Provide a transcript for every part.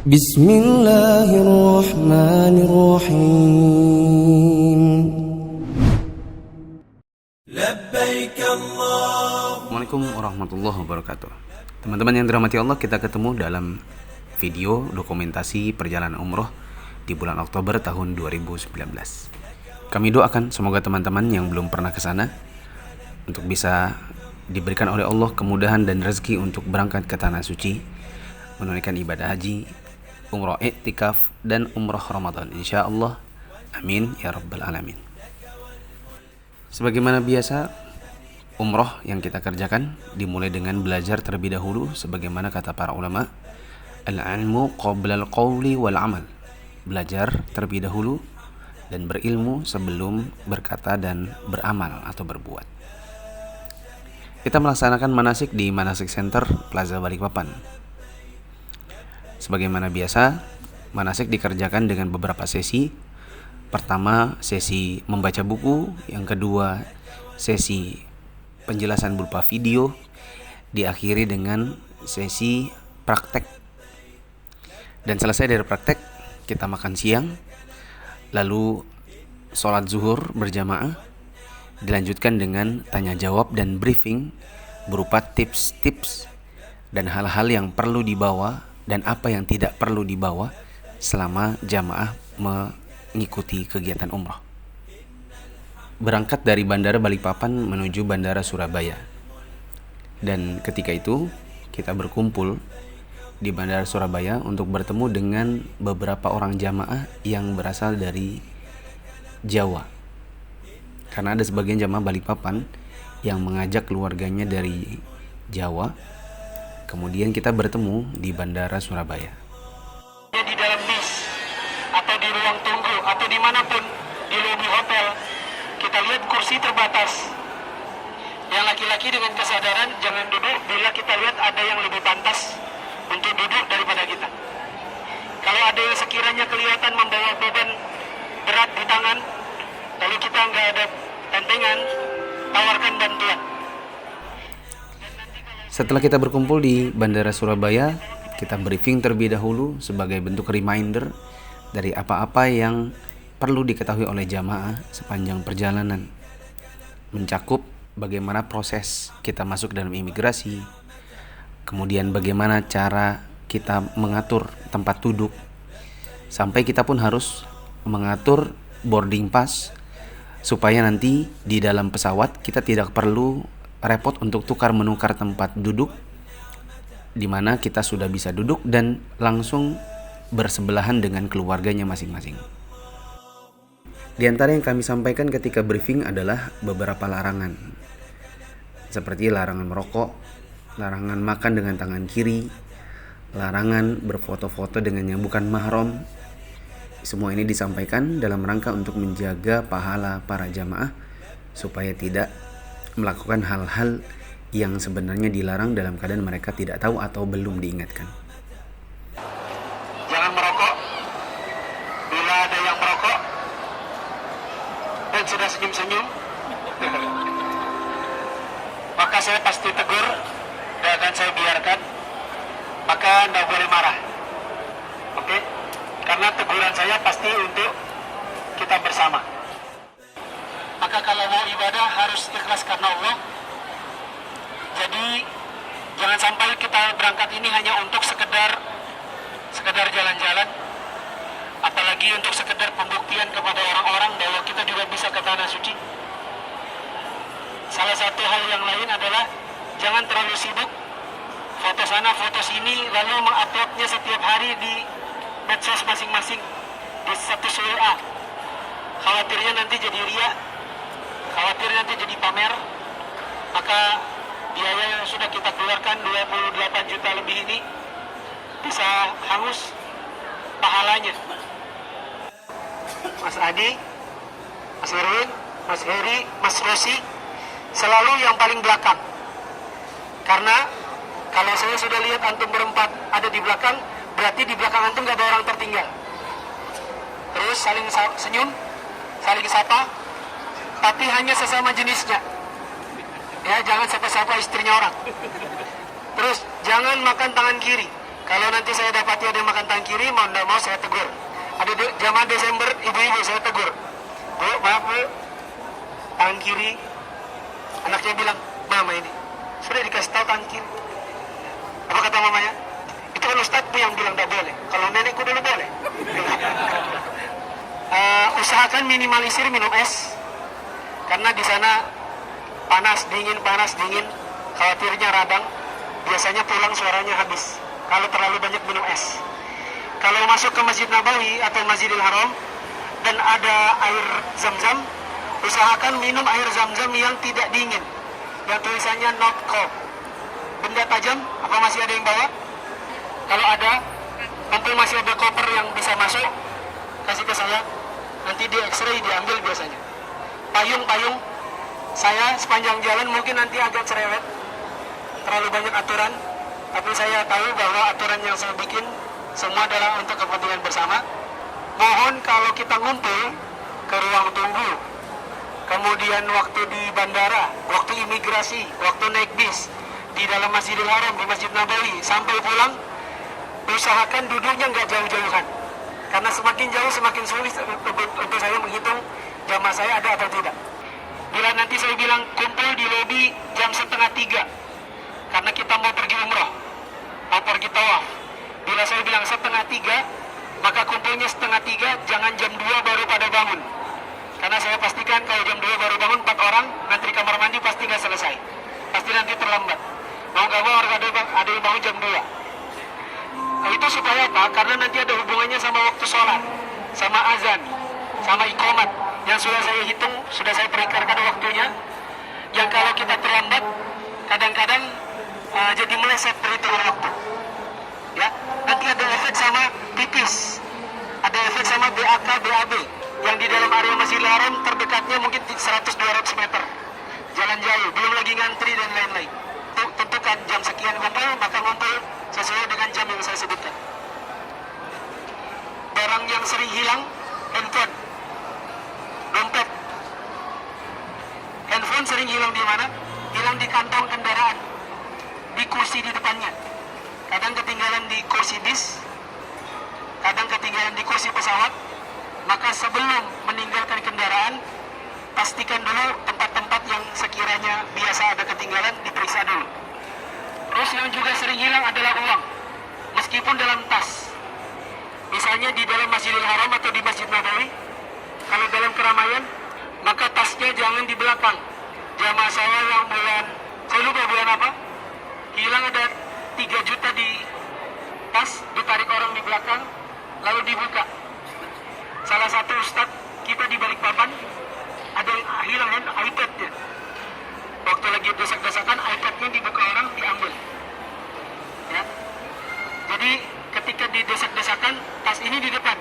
Bismillahirrahmanirrahim. Assalamualaikum warahmatullahi wabarakatuh. Teman-teman yang dirahmati Allah, kita ketemu dalam video dokumentasi perjalanan umroh di bulan Oktober tahun 2019. Kami doakan semoga teman-teman yang belum pernah ke sana untuk bisa diberikan oleh Allah kemudahan dan rezeki untuk berangkat ke tanah suci, menunaikan ibadah haji, umroh iktikaf, dan umroh Ramadan, insya Allah. Amin ya rabbal alamin. Sebagaimana biasa, umroh yang kita kerjakan dimulai dengan belajar terlebih dahulu, sebagaimana kata para ulama, al-ilmu qabla al-qawli wal amal. Belajar terlebih dahulu dan berilmu sebelum berkata dan beramal atau berbuat. Kita melaksanakan manasik di Manasik Center Plaza Balikpapan. Sebagaimana biasa, manasik dikerjakan dengan beberapa sesi. Pertama, sesi membaca buku. Yang kedua, sesi penjelasan berupa video. Diakhiri dengan sesi praktek. Dan selesai dari praktek, kita makan siang. Lalu sholat zuhur berjamaah. Dilanjutkan dengan tanya jawab dan briefing berupa tips-tips dan hal-hal yang perlu dibawa dan apa yang tidak perlu dibawa selama jamaah mengikuti kegiatan umrah. Berangkat dari Bandara Balikpapan menuju Bandara Surabaya. Dan ketika itu kita berkumpul di Bandara Surabaya untuk bertemu dengan beberapa orang jamaah yang berasal dari Jawa. Karena ada sebagian jamaah Balikpapan yang mengajak keluarganya dari Jawa. Kemudian kita bertemu di Bandara Surabaya. Di dalam bis atau di ruang tunggu atau dimanapun di lobi hotel, kita lihat kursi terbatas. Yang laki-laki dengan kesadaran jangan duduk bila kita lihat ada yang lebih pantas untuk duduk daripada kita. Kalau ada yang sekiranya kelihatan membawa beban berat di tangan, lalu kita nggak ada tentengan, tawarkan bantuan. Setelah kita berkumpul di Bandara Surabaya, kita briefing terlebih dahulu sebagai bentuk reminder dari apa-apa yang perlu diketahui oleh jamaah sepanjang perjalanan. Mencakup bagaimana proses kita masuk dalam imigrasi, kemudian bagaimana cara kita mengatur tempat duduk, sampai kita pun harus mengatur boarding pass supaya nanti di dalam pesawat kita tidak perlu repot untuk tukar-menukar tempat duduk, di mana kita sudah bisa duduk dan langsung bersebelahan dengan keluarganya masing-masing. Di antara yang kami sampaikan ketika briefing adalah beberapa larangan, seperti larangan merokok, larangan makan dengan tangan kiri, larangan berfoto-foto dengan yang bukan mahram. Semua ini disampaikan dalam rangka untuk menjaga pahala para jamaah supaya tidak melakukan hal-hal yang sebenarnya dilarang dalam keadaan mereka tidak tahu atau belum diingatkan. Jangan merokok. Bila ada yang merokok dan sudah senyum-senyum, maka saya pasti tegur dan akan saya biarkan. Maka tidak boleh marah. Oke? Karena teguran saya pasti untuk kita bersama. Maka kalau mau ibadah harus ikhlas karena Allah. Jadi jangan sampai kita berangkat ini hanya untuk sekedar jalan-jalan, apalagi untuk sekedar pembuktian kepada orang-orang bahwa kita juga bisa ke tanah suci. Salah satu hal yang lain adalah jangan terlalu sibuk foto sana foto sini lalu menguploadnya setiap hari di medsos masing-masing, di status WA. Khawatirnya nanti jadi ria, khawatir nanti jadi pamer. Maka biaya yang sudah kita keluarkan 28 juta lebih ini bisa hangus pahalanya. Mas Adi, Mas Erwin, Mas Heri, Mas Rosi selalu yang paling belakang. Karena kalau saya sudah lihat antum berempat ada di belakang, berarti di belakang antum gak ada orang tertinggal. Terus saling senyum, saling sapa, tapi hanya sesama jenisnya. Ya, jangan sapa-sapa istrinya orang. Terus jangan makan tangan kiri. Kalau nanti saya dapati ada yang makan tangan kiri, mau tidak mau saya tegur. Ada jamaah Desember, ibu-ibu saya tegur. Bu, maaf bu, tangan kiri. Anaknya bilang, mama ini sudah dikasih tahu tangan kiri. Apa kata mamanya? Itu kan ustadz yang bilang tidak boleh. Kalau nenekku dulu boleh. Usahakan minimalisir minum es, karena di sana panas dingin. Khawatirnya radang. Biasanya pulang suaranya habis kalau terlalu banyak minum es. Kalau masuk ke Masjid Nabawi atau Masjidil Haram dan ada air zam-zam, usahakan minum air zam-zam yang tidak dingin, yang tulisannya not cold. Benda tajam, apa masih ada yang bawa? Kalau ada, nanti masih ada koper yang bisa masuk, kasih ke saya. Nanti di X-ray diambil biasanya. Payung, saya sepanjang jalan mungkin nanti agak cerewet, terlalu banyak aturan, tapi saya tahu bahwa aturan yang saya bikin semua adalah untuk kepentingan bersama. Mohon kalau kita ngumpul ke ruang tunggu, kemudian waktu di bandara, waktu imigrasi, waktu naik bis, di dalam Masjidil Haram, di Masjid Nabawi, sampai pulang, usahakan duduknya nggak jauh-jauhan. Karena semakin jauh semakin sulit untuk saya menghitung jamaah saya ada atau tidak. Bila nanti saya bilang kumpul di lobi jam 2:30, karena kita mau pergi umrah, mau pergi tawaf. Bila saya bilang 2:30, maka kumpulnya 2:30, jangan jam 2 baru pada bangun. Karena saya pastikan kalau jam 2 baru bangun 4 orang, ngantri kamar mandi pasti nggak selesai. Pasti nanti terlambat. Mau nggak mau ada yang bangun jam 2. Nah, itu supaya apa? Karena nanti ada hubungannya sama waktu sholat, sama azan, sama iqamat. Yang sudah saya hitung, sudah saya perikarkan waktunya. Yang kalau kita terlambat, kadang-kadang jadi meleset perhitungan waktu. Ya, nanti ada efek sama pipis, ada efek sama BAK, BAB. Yang di dalam area Masjidil Haram terdekatnya mungkin 100-200 meter. Jalan jauh, belum lagi ngantri dan lain-lain. Tentukan jam sekian ngumpul, maka ngumpul sesuai dengan jam yang saya sebutkan. Barang yang sering hilang, handphone, dompet. Handphone sering hilang di mana? Hilang di kantong kendaraan, di kursi di depannya. Kadang ketinggalan di kursi bis, kadang ketinggalan di kursi pesawat. Maka sebelum meninggalkan kendaraan, pastikan dulu tempat-tempat yang sekiranya biasa ada ketinggalan diperiksa dulu. Terus yang juga sering hilang adalah uang, meskipun dalam tas. Misalnya di dalam Masjidil Haram atau di Masjid Nabawi, kalau dalam keramaian, maka tasnya jangan di belakang. Jamaah saya yang saya lupa bulan apa, hilang ada 3 juta di tas, ditarik orang di belakang, lalu dibuka. Salah satu ustadz kita di Balikpapan, ada yang hilang iPad-nya. Waktu lagi desak-desakan, iPad-nya dibuka orang, diambil. Ya. Jadi ketika didesak-desakan, tas ini di depan,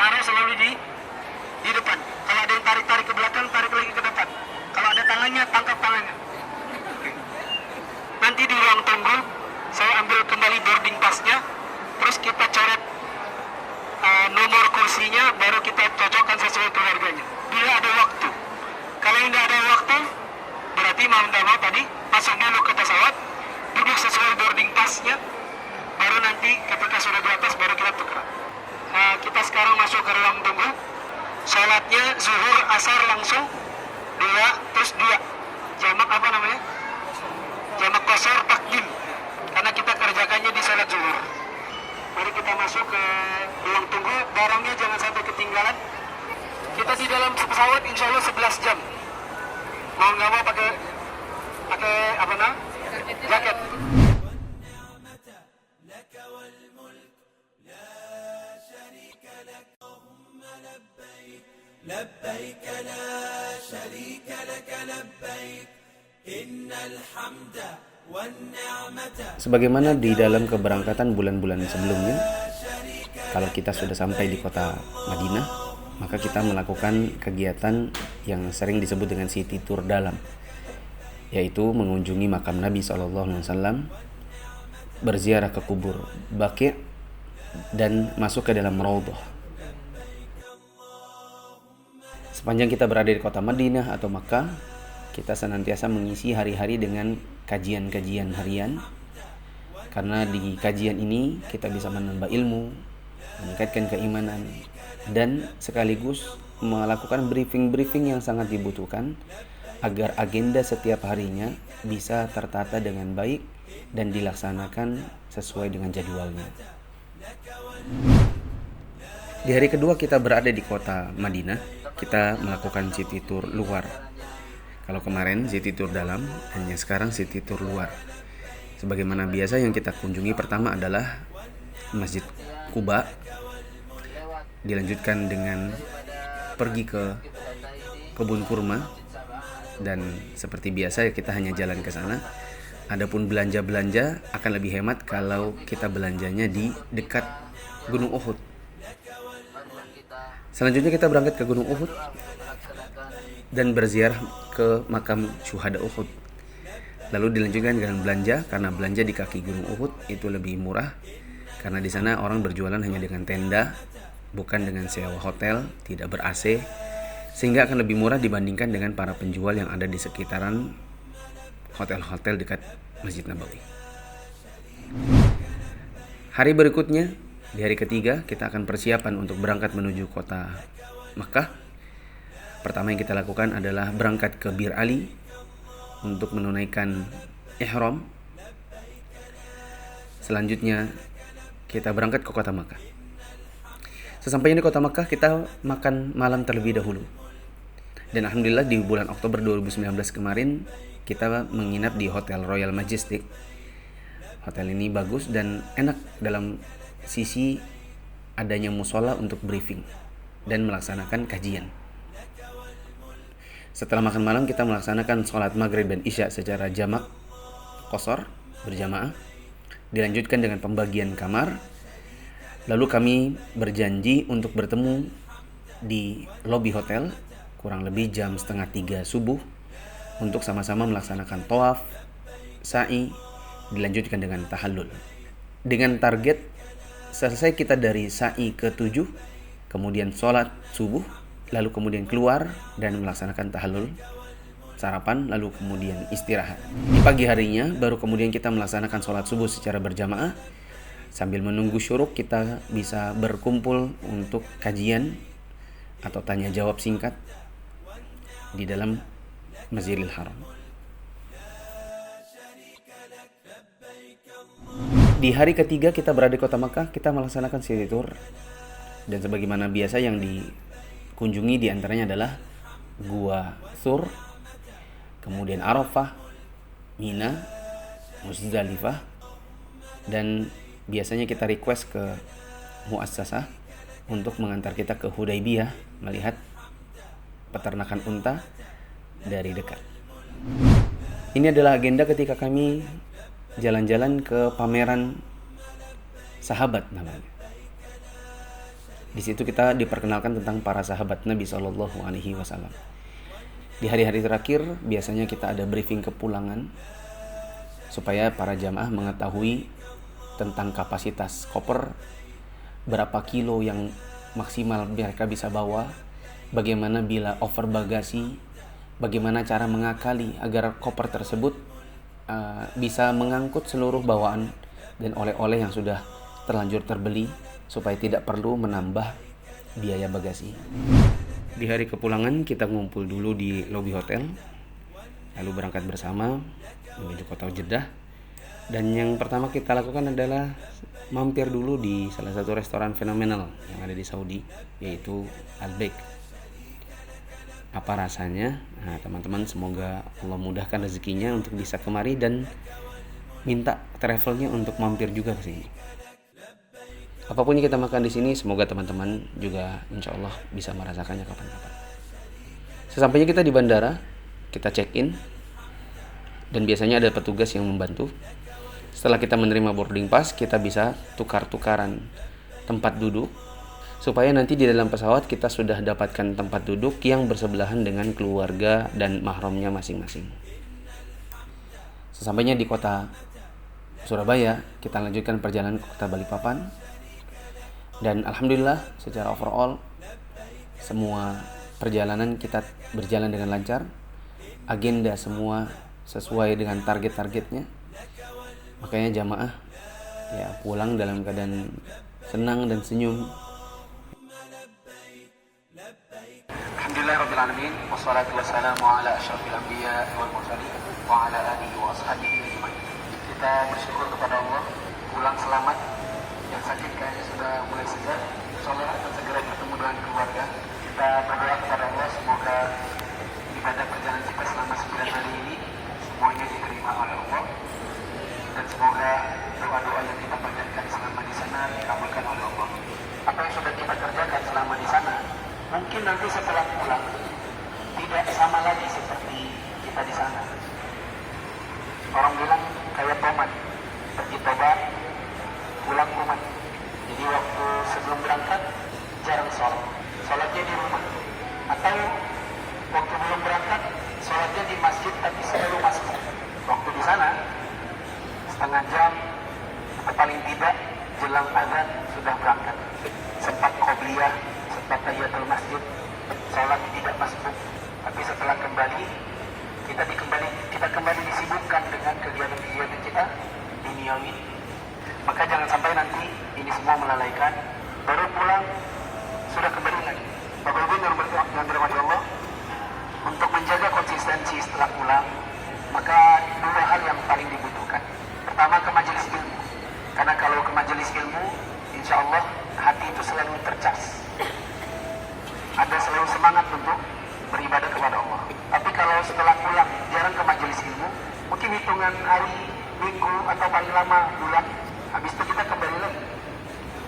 taruh selalu di depan. Kalau ada yang tarik-tarik ke belakang, tarik lagi ke depan. Kalau ada tangannya, tangkap tangannya. Nanti di ruang tunggu, saya ambil kembali boarding pass-nya, terus kita coret nomor kursinya, baru kita cocokkan sesuai keluarganya. Bila ada waktu. Kalau tidak ada waktu, berarti mau tidak mau tadi masuk dulu ke pesawat, duduk sesuai boarding pass-nya, baru nanti ketika sudah di atas baru kita tukar. Kita sekarang masuk ke ruang tunggu. Sholatnya zuhur asar langsung 2 terus 2. Jamak apa namanya? Jamak qashar takdim. Karena kita kerjakannya di sholat zuhur. Mari kita masuk ke ruang tunggu. Barangnya jangan sampai ketinggalan. Kita di dalam pesawat insya Allah 11 jam. Mau nggak mau pakai apa namanya? Jaket. لبيك لا شريك لك لبيك إن الحمد والنعمة. Sebagaimana di dalam keberangkatan bulan-bulan sebelumnya, kalau kita sudah sampai di kota Madinah, maka kita melakukan kegiatan yang sering disebut dengan city tour dalam, yaitu mengunjungi makam Nabi SAW, berziarah ke kubur Baqi' dan masuk ke dalam Raudhah. Sepanjang kita berada di kota Madinah atau Makkah, kita senantiasa mengisi hari-hari dengan kajian-kajian harian Karena di kajian ini kita bisa menambah ilmu, meningkatkan keimanan, dan sekaligus melakukan briefing-briefing yang sangat dibutuhkan agar agenda setiap harinya bisa tertata dengan baik dan dilaksanakan sesuai dengan jadwalnya. Di hari kedua kita berada di kota Madinah, kita melakukan city tour luar. Kalau kemarin city tour dalam, hanya sekarang city tour luar. Sebagaimana biasa yang kita kunjungi pertama adalah Masjid Quba, dilanjutkan dengan pergi ke kebun kurma, dan seperti biasa kita hanya jalan ke sana. Adapun belanja-belanja akan lebih hemat kalau kita belanjanya di dekat Gunung Uhud. Selanjutnya kita berangkat ke Gunung Uhud dan berziarah ke makam syuhada Uhud. Lalu dilanjutkan dengan belanja, karena belanja di kaki Gunung Uhud itu lebih murah, karena di sana orang berjualan hanya dengan tenda, bukan dengan sewa hotel, tidak ber-AC, sehingga akan lebih murah dibandingkan dengan para penjual yang ada di sekitaran hotel-hotel dekat Masjid Nabawi. Hari berikutnya, di hari ketiga, kita akan persiapan untuk berangkat menuju kota Makkah. Pertama yang kita lakukan adalah berangkat ke Bir Ali untuk menunaikan ihram. Selanjutnya kita berangkat ke kota Makkah. Sesampainya di kota Makkah, kita makan malam terlebih dahulu. Dan alhamdulillah di bulan Oktober 2019 kemarin kita menginap di Hotel Royal Majestic. Hotel ini bagus dan enak dalam sisi adanya musola untuk briefing dan melaksanakan kajian. Setelah makan malam, kita melaksanakan sholat maghrib dan isya secara jamak qashar berjamaah. Dilanjutkan dengan pembagian kamar. Lalu kami berjanji untuk bertemu di lobi hotel kurang lebih jam 2:30 subuh untuk sama-sama melaksanakan tawaf, sa'i, dilanjutkan dengan tahallul. Dengan target selesai kita dari sa'i ke-7, kemudian sholat subuh, lalu kemudian keluar dan melaksanakan tahallul, sarapan, lalu kemudian istirahat. Di pagi harinya baru kemudian kita melaksanakan sholat subuh secara berjamaah. Sambil menunggu syuruk, kita bisa berkumpul untuk kajian atau tanya jawab singkat di dalam Masjidil Haram. Di hari ketiga kita berada di kota Makkah, kita melaksanakan city tour. Dan sebagaimana biasa yang dikunjungi diantaranya adalah Gua Thur, kemudian Arafah, Mina, Muzdalifah, dan biasanya kita request ke Muassasah untuk mengantar kita ke Hudaybiyah melihat peternakan unta dari dekat. Ini adalah agenda ketika kami jalan-jalan ke pameran sahabat namanya. Di situ kita diperkenalkan tentang para sahabat Nabi Shallallahu Alaihi Wasallam. Di hari-hari terakhir biasanya kita ada briefing kepulangan supaya para jamaah mengetahui tentang kapasitas koper, berapa kilo yang maksimal mereka bisa bawa, bagaimana bila over bagasi, bagaimana cara mengakali agar koper tersebut bisa mengangkut seluruh bawaan dan oleh-oleh yang sudah terlanjur terbeli supaya tidak perlu menambah biaya bagasi. Di hari kepulangan kita ngumpul dulu di lobi hotel, lalu berangkat bersama menuju kota Jeddah. Dan yang pertama kita lakukan adalah mampir dulu di salah satu restoran fenomenal yang ada di Saudi, yaitu Al-Baik. Apa rasanya? Nah, teman-teman, semoga Allah mudahkan rezekinya untuk bisa kemari dan minta travelnya untuk mampir juga ke sini. Apapun yang kita makan di sini, semoga teman-teman juga insya Allah bisa merasakannya kapan-kapan. Sesampainya kita di bandara, kita check-in, dan biasanya ada petugas yang membantu. Setelah kita menerima boarding pass, kita bisa tukar-tukaran tempat duduk supaya nanti di dalam pesawat kita sudah dapatkan tempat duduk yang bersebelahan dengan keluarga dan mahramnya masing-masing. Sesampainya di kota Surabaya, kita lanjutkan perjalanan ke kota Balikpapan. Dan alhamdulillah secara overall semua perjalanan kita berjalan dengan lancar. Agenda semua sesuai dengan target-targetnya. Makanya jamaah ya pulang dalam keadaan senang dan senyum. Alhamdulillahirrahmanirrahim. Wassalatu wassalamu ala asyrafil anbiya wal mursalin wa ala alihi wa ashabihi ajmain. Kita bersyukur kepada Allah pulang selamat. Yang sakit kayaknya sudah mulai segar. Insyaallah akan segera bertemu dengan keluarga. Kita berdoa kepada Allah semoga ibadah perjalanan kita selama 9 hari ini semuanya diterima oleh Allah, dan semoga doa-doa yang kita panjatkan selama di sana dikabulkan oleh Allah. Apa yang sudah kita kerjakan selama di sana, mungkin nanti setelah pulang tidak sama lagi seperti kita di sana. Orang bilang kayak tomat, pergi tobat, pulang kumat. Jadi waktu sebelum berangkat jarang sholatnya di rumah, atau waktu belum berangkat sholatnya di masjid tapi selalu masuk. Waktu di sana setengah jam atau paling tidak jelang azan sudah berangkat. Sempat qobliyah, sempat tahiyatul masjid, sholat tidak masbuk. Tapi setelah kembali kita kembali disibukkan dengan kegiatan-kegiatan kita duniawi. Maka jangan sampai nanti ini semua melalaikan, baru pulang sudah kembali lagi. Bapak Ibu yang dirahmati Allah, untuk menjaga konsistensi setelah pulang, maka 2 hal yang paling dibutuhkan. Pertama, ke majelis ilmu. Karena kalau ke majelis ilmu, insya Allah hati itu selalu tercas. Ada selalu semangat untuk beribadah kepada Allah. Tapi kalau setelah pulang jarang ke majelis ilmu, mungkin hitungan hari, minggu, atau paling lama bulan, habis itu kita kembali lagi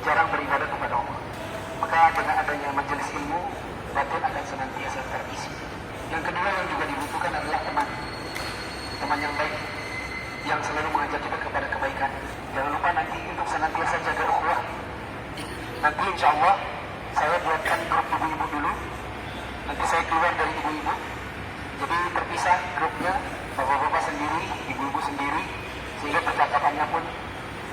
jarang beribadah kepada Allah. Maka dengan adanya majelis ilmu, batin akan senantiasa terisi. Yang kedua yang juga dibutuhkan adalah teman yang baik, yang selalu mengajak kita kepada kebaikan. Jangan lupa nanti untuk senantiasa jaga ukhuwah. Nanti insya Allah saya buatkan grup ibu-ibu dulu. Nanti saya keluar dari ibu-ibu, jadi terpisah grupnya, bapak-bapak sendiri, ibu-ibu sendiri, sehingga percakapannya pun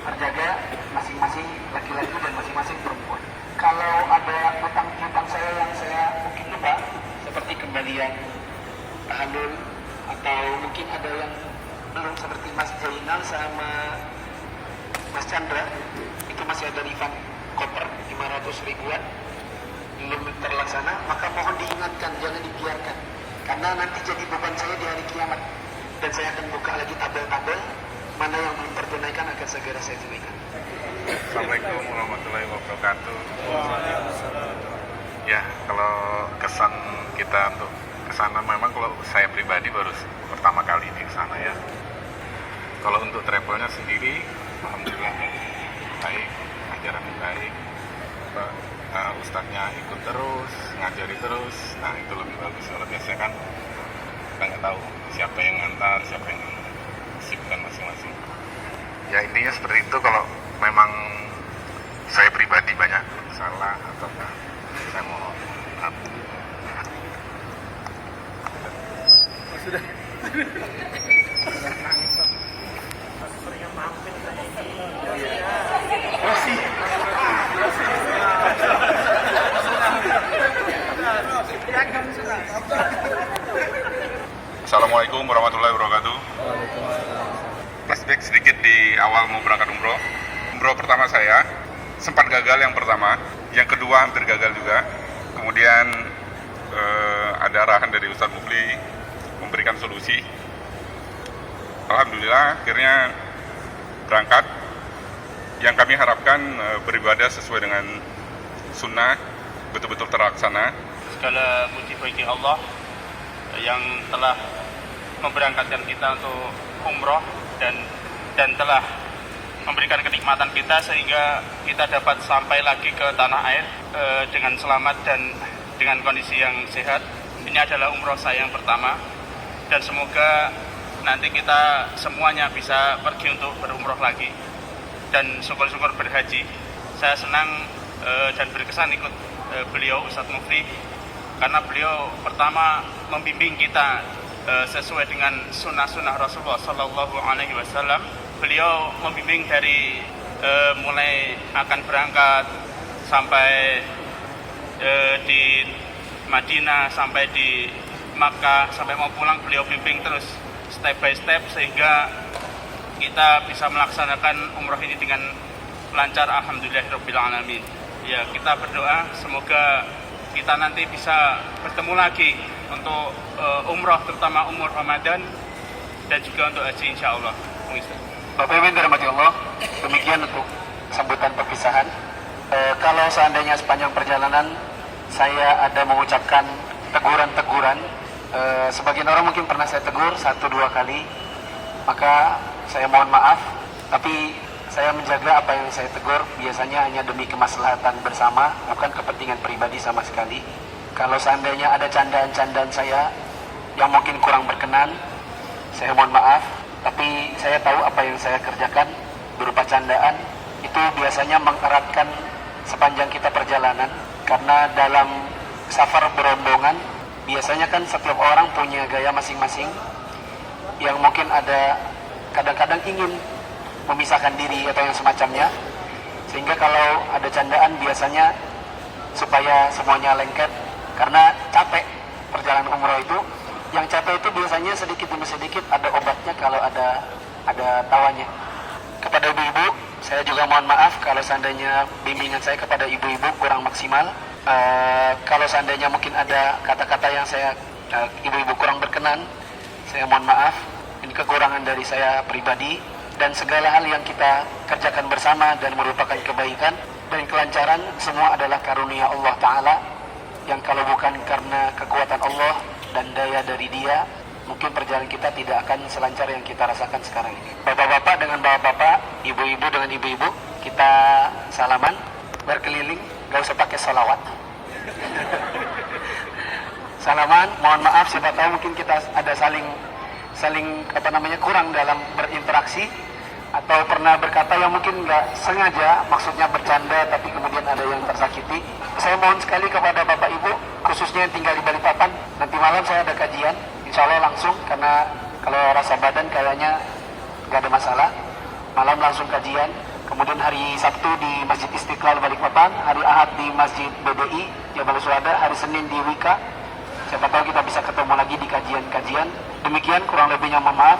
terjaga, masing-masing laki-laki dan masing-masing perempuan. Kalau ada utang-utang saya yang saya mungkin lupa, seperti kembalian tahallul, atau mungkin ada yang belum, seperti Mas Jainal sama Mas Chandra, itu masih ada refund koper 500 ribuan belum terlaksana, maka mohon diingatkan, jangan dibiarkan, karena nanti jadi beban saya di hari kiamat. Dan saya akan buka lagi tabel-tabel mana yang belum tertunaikan, akan segera saya tunaikan. Assalamualaikum warahmatullahi wabarakatuh. Ya, kalau kesan kita untuk kesana, memang kalau saya pribadi baru pertama kali di sana ya. Kalau untuk travelnya sendiri, alhamdulillah baik, ajaran baik, ustadznya ikut terus, ngajari terus. Nah itu lebih bagus. Kalau biasanya kan kita nggak tahu siapa yang ngantar, siapa yang sibukkan masing-masing. Ya intinya seperti itu. Kalau memang saya pribadi banyak salah atau enggak, saya mohon maaf. Sudah. Assalamualaikum warahmatullahi wabarakatuh. Flashback sedikit di awal mau berangkat umroh. Umroh pertama saya sempat gagal yang pertama, yang kedua hampir gagal juga. Kemudian ada arahan dari Ustadz Mufli memberikan solusi. Alhamdulillah akhirnya berangkat. Yang kami harapkan beribadah sesuai dengan sunnah, betul-betul terlaksana. Segala puji bagi Allah yang telah memberangkatkan kita untuk umroh dan telah memberikan kenikmatan kita sehingga kita dapat sampai lagi ke tanah air dengan selamat dan dengan kondisi yang sehat. Ini adalah umroh saya yang pertama, dan semoga nanti kita semuanya bisa pergi untuk berumroh lagi dan syukur-syukur berhaji. Saya senang dan berkesan ikut beliau Ustadz Mufli, karena beliau pertama membimbing kita sesuai dengan sunnah-sunnah Rasulullah Sallallahu Alaihi Wasallam. Beliau membimbing dari mulai akan berangkat sampai di Madinah, sampai di Makkah, sampai mau pulang beliau bimbing terus step by step, sehingga kita bisa melaksanakan umroh ini dengan lancar, alhamdulillahirabbil alamin. Ya, kita berdoa semoga kita nanti bisa bertemu lagi untuk umroh, terutama umroh Ramadan dan juga untuk haji insyaallah. Bapak Ibu yang dirahmati Allah, demikian untuk sambutan perpisahan. Kalau seandainya sepanjang perjalanan saya ada mengucapkan teguran-teguran, sebagian orang mungkin pernah saya tegur 1-2 kali, maka saya mohon maaf, tapi saya menjaga apa yang saya tegur biasanya hanya demi kemaslahatan bersama, bukan kepentingan pribadi sama sekali. Kalau seandainya ada candaan-candaan saya yang mungkin kurang berkenan, saya mohon maaf, tapi saya tahu apa yang saya kerjakan berupa candaan itu biasanya mengeratkan sepanjang kita perjalanan, karena dalam safar berombongan biasanya kan setiap orang punya gaya masing-masing yang mungkin ada kadang-kadang ingin memisahkan diri atau yang semacamnya, sehingga kalau ada candaan biasanya supaya semuanya lengket, karena capek perjalanan umroh itu. Yang capek itu biasanya sedikit demi sedikit ada obatnya kalau ada tawanya. Kepada ibu-ibu, saya juga mohon maaf kalau seandainya bimbingan saya kepada ibu-ibu kurang maksimal. Kalau seandainya mungkin ada kata-kata yang saya ibu-ibu kurang berkenan, saya mohon maaf. Ini kekurangan dari saya pribadi, dan segala hal yang kita kerjakan bersama dan merupakan kebaikan dan kelancaran semua adalah karunia Allah Ta'ala, yang kalau bukan karena kekuatan Allah dan daya dari Dia, mungkin perjalanan kita tidak akan selancar yang kita rasakan sekarang ini. Bapak-bapak dengan bapak-bapak, ibu-ibu dengan ibu-ibu, kita salaman, berkeliling, gak usah pakai sholawat. Salaman, mohon maaf, siapa tahu mungkin kita ada saling kurang dalam berinteraksi, atau pernah berkata yang mungkin nggak sengaja, maksudnya bercanda tapi kemudian ada yang tersakiti. Saya mohon sekali kepada Bapak Ibu, khususnya yang tinggal di Balikpapan, nanti malam saya ada kajian, insya Allah langsung, karena kalau rasa badan kayaknya nggak ada masalah. Malam langsung kajian, kemudian hari Sabtu di Masjid Istiqlal Balikpapan, hari Ahad di Masjid BDI Jabal Suhada, hari Senin di Wika. Siapa tahu kita bisa ketemu lagi di kajian-kajian. Demikian kurang lebihnya mohon maaf.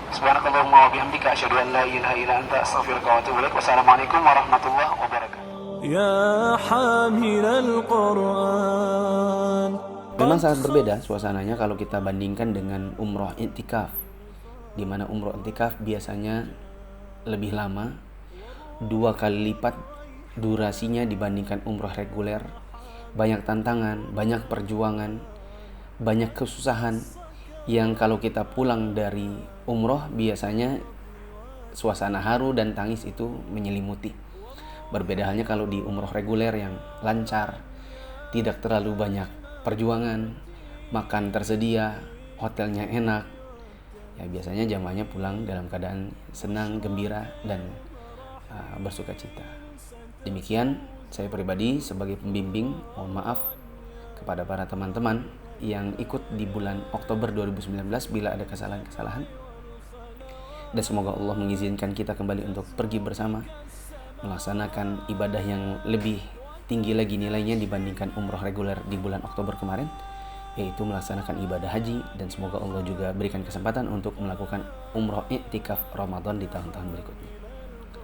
Subhanakallahumma wa bihamdika asyhadu an la ilaha illa anta astaghfiruka wa atubu ilaik. Wassalamualaikum warahmatullahi wabarakatuh. Ya hamilal Quran. Memang sangat berbeda suasananya kalau kita bandingkan dengan umroh i'tikaf, di mana umroh i'tikaf biasanya lebih lama, 2 kali lipat durasinya dibandingkan umroh reguler. Banyak tantangan, banyak perjuangan, banyak kesusahan yang kalau kita pulang dari umroh biasanya suasana haru dan tangis itu menyelimuti. Berbeda halnya kalau di umroh reguler yang lancar, tidak terlalu banyak perjuangan, makan tersedia, hotelnya enak. Ya biasanya jamaahnya pulang dalam keadaan senang, gembira, dan bersuka cita. Demikian saya pribadi sebagai pembimbing, mohon maaf kepada para teman-teman yang ikut di bulan Oktober 2019 bila ada kesalahan-kesalahan. Dan semoga Allah mengizinkan kita kembali untuk pergi bersama melaksanakan ibadah yang lebih tinggi lagi nilainya dibandingkan umroh reguler di bulan Oktober kemarin, yaitu melaksanakan ibadah haji. Dan semoga Allah juga berikan kesempatan untuk melakukan umroh i'tikaf Ramadan di tahun-tahun berikutnya.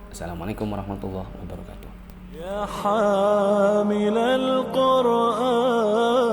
Assalamualaikum warahmatullahi wabarakatuh. Ya hamilal Quran.